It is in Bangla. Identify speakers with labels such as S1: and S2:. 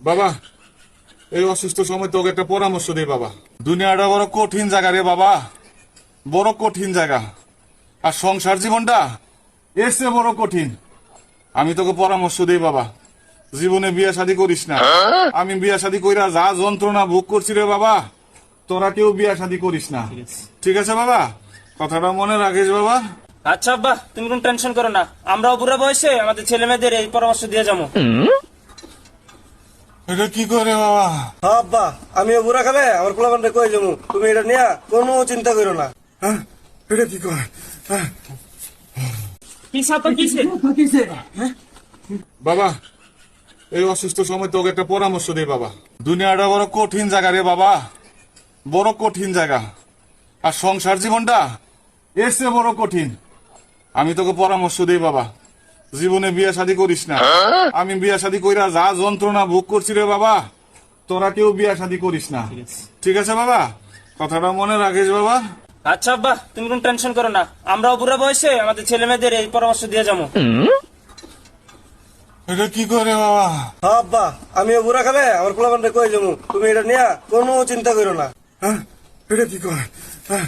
S1: বাবা এই অসুস্থ সময় তোকে একটা পরামর্শ দিই বাবা। দুনিয়াটা বড় কঠিন জায়গা রে বাবা, বড় কঠিন জায়গা। আর সংসার জীবনটা এসে বড় কঠিন। আমি তোকে পরামর্শ দিই বাবা, জীবনে বিয়ে শাদী করিস না। আমি বিয়ে শাদী কইরা যা যন্ত্রণা ভোগ করছি রে বাবা, তোরা কেউ বিয়ে শাদী করিস না, ঠিক আছে বাবা? কথাটা মনে রাখিস বাবা।
S2: আচ্ছা আব্বা, তুমি কোনো টেনশন করো না, আমরাও বুড়া বয়সে আমাদের ছেলে মেয়েদের এই পরামর্শ দিয়ে যাবো।
S1: এটা কি করে বাবা?
S3: আব্বা আমিও বুড়া খাবে আমার পোলাপানটা কই যাবো, তুমি এটা নিয়ে কোনো চিন্তা করো না।
S1: হ্যাঁ, এটা কি করে? হ্যাঁ। বাবা এই অসুস্থ সময় তোকে একটা পরামর্শ দিই বাবা। দুনিয়াটা বড় কঠিন জায়গা রে বাবা, বড় কঠিন জায়গা। আর সংসার জীবনটা এসে বড় কঠিন। আমি তোকে পরামর্শ দিই বাবা, জীবনে বিয়ে শাদী করিস না। আমি বিয়ে শাদী কইরা যা যন্ত্রণা ভোগ করছি রে বাবা, তোরা কেউ বিয়ে শাদী করিস না, ঠিক আছে বাবা? কথাটা মনে রাখিস বাবা।
S2: আচ্ছা আব্বা, তুমি কোনো টেনশন করো না, আমরাও বুড়া বয়সে আমাদের ছেলে মেয়েদের এই পরামর্শ দিয়ে যাবো।
S1: এটা কি করে বাবা?
S3: আব্বা আমিও বুড়া খাবে আমার পোলাপানটা কই যাবো, তুমি এটা নিয়ে কোনো চিন্তা করো না।
S1: হ্যাঁ, এটা কি করে? হ্যাঁ।